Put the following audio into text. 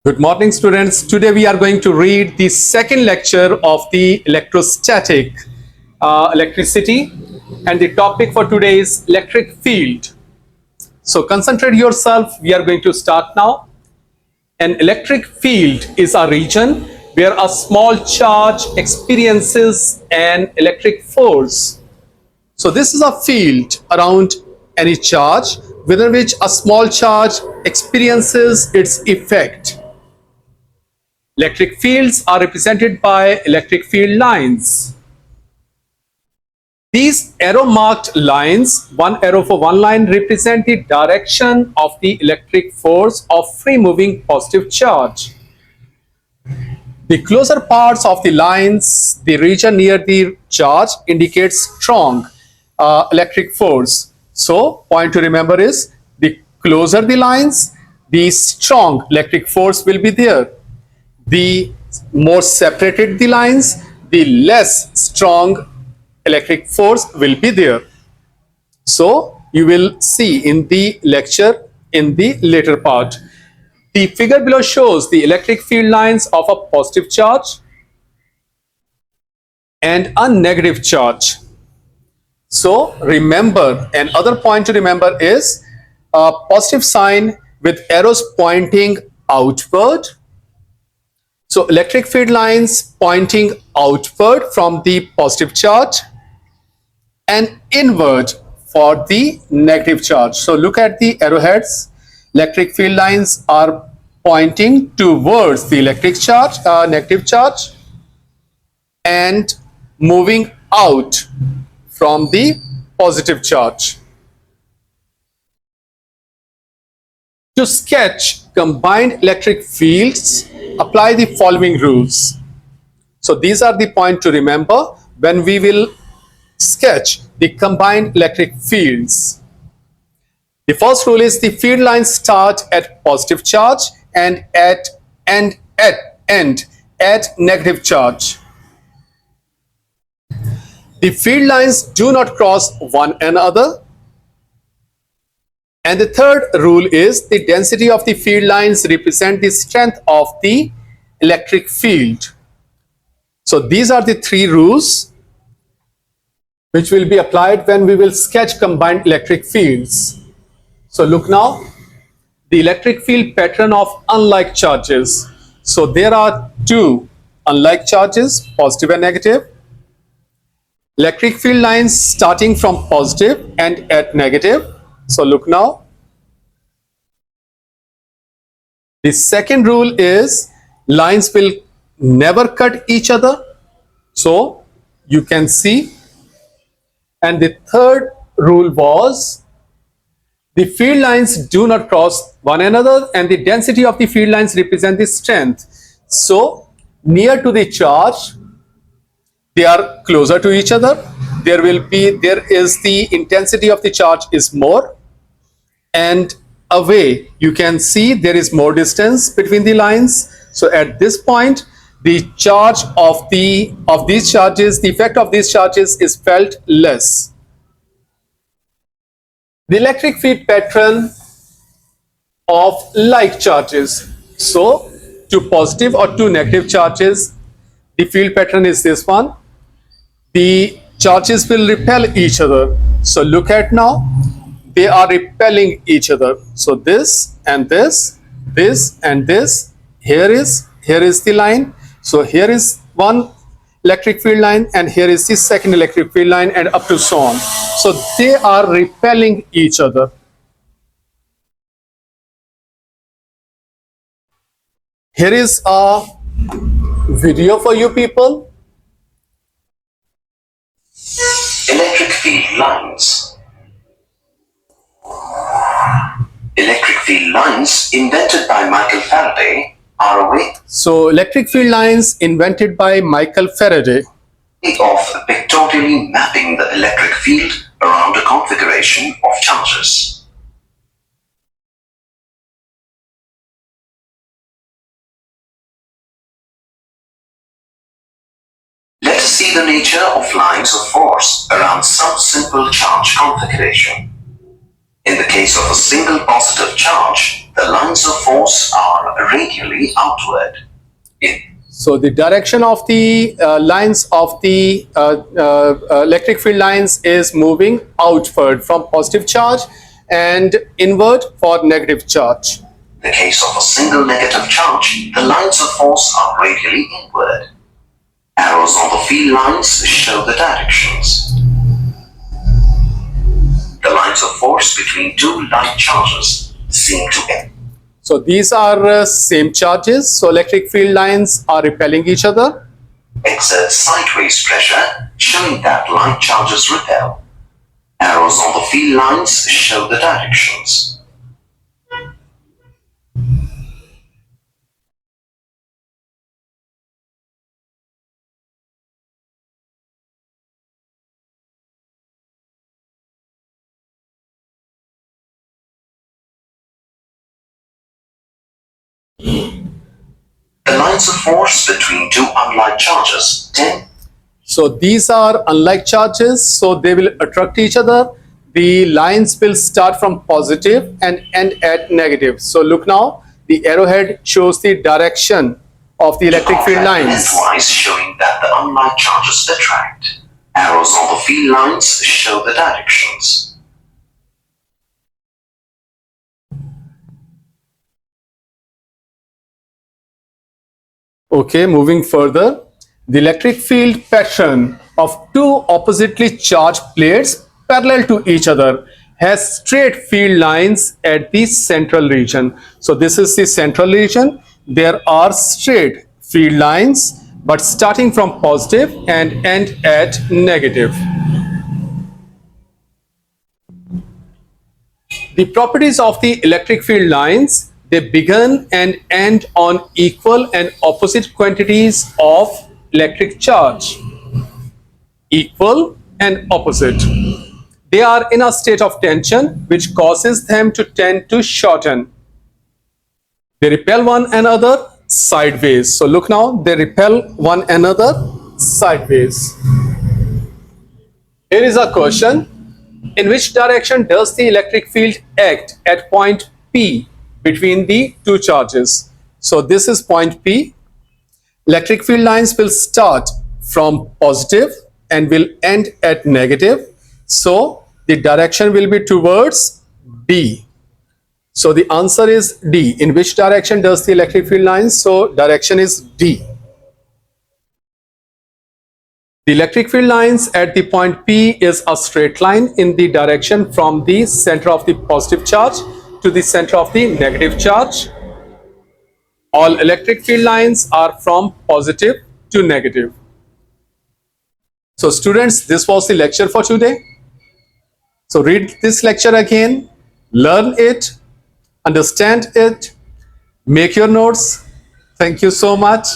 Good morning, students. Today we are going to read the second lecture of the electrostatic electricity, and the topic for today is electric field. So concentrate yourself. We are going to start now. An electric field is a region where a small charge experiences an electric force. So this is a field around any charge within which a small charge experiences its effect. Electric fields are represented by electric field lines. These arrow-marked lines, one arrow for one line, represent the direction of the electric force of free-moving positive charge. The closer parts of the lines, the region near the charge, indicates strong electric force. So, point to remember is, the closer the lines, the strong electric force will be there. The more separated the lines, the less strong electric force will be there. So you will see in the lecture in the later part. The figure below shows the electric field lines of a positive charge and a negative charge. So remember, another point to remember is a positive sign with arrows pointing outward. So electric field lines pointing outward from the positive charge and inward for the negative charge. So look at the arrowheads. Electric field lines are pointing towards the electric charge, negative charge, and moving out from the positive charge. To sketch combined electric fields, apply the following rules. So these are the points to remember when we will sketch the combined electric fields. The first rule is the field lines start at positive charge and end at negative charge. The field lines do not cross one another. And the third rule is the density of the field lines represent the strength of the electric field. So these are the three rules which will be applied when we will sketch combined electric fields. So look now, the electric field pattern of unlike charges. So there are two unlike charges, positive and negative. Electric field lines starting from positive and at negative. So look now. The second rule is lines will never cut each other. So you can see. And the third rule was the field lines do not cross one another and the density of the field lines represent the strength. So near to the charge, they are closer to each other. There is the intensity of the charge is more, and away you can see there is more distance between the lines. So at this point, the charge of these charges, the effect of these charges is felt less. The electric field pattern of like charges. So to positive or to negative charges, the field pattern is this one. The charges will repel each other. So look at now, they are repelling each other. So this and this and this, here is the line. So here is one electric field line and here is the second electric field line, and up to so on. So they are repelling each other. Here is a video for you people. Electric field lines. Electric field lines invented by Michael Faraday are a way. So electric field lines invented by Michael Faraday Of pictorially mapping the electric field around a configuration of charges. Let us see the nature of lines of force around some simple charge configuration. In the case of a single positive charge, The lines of force are radially outward. So the direction of the lines of the electric field lines is moving outward from positive charge and inward for negative charge. In the case of a single negative charge, the lines of force are radially inward. Arrows on the field lines show the directions. The lines of force between two like charges seem to end. So these are same charges. So electric field lines are repelling each other. Exert sideways pressure, showing that like charges repel. Arrows on the field lines show the directions. The lines of force between two unlike charges tend. So these are unlike charges, so they will attract each other. The lines will start from positive and end at negative. So look now, the arrowhead shows the direction of the electric field lines. Lengthwise, showing that the unlike charges attract. Arrows on the field lines show the directions. Okay, moving further. The electric field pattern of two oppositely charged plates parallel to each other has straight field lines at the central region. So this is the central region. There are straight field lines, but starting from positive and end at negative. The properties of the electric field lines, they begin and end on equal and opposite quantities of electric charge. Equal and opposite. They are in a state of tension which causes them to tend to shorten. They repel one another sideways. So look now, they repel one another sideways. Here is a question. In which direction does the electric field act at point P between the two charges? So this is point P. Electric field lines will start from positive and will end at negative. So the direction will be towards D. So the answer is D. In which direction does the electric field lines? So direction is D. The electric field lines at the point P is a straight line in the direction from the center of the positive charge to the center of the negative charge. All electric field lines are from positive to negative. So students, this was the lecture for today. So read this lecture again, learn it, understand it, make your notes. Thank you so much.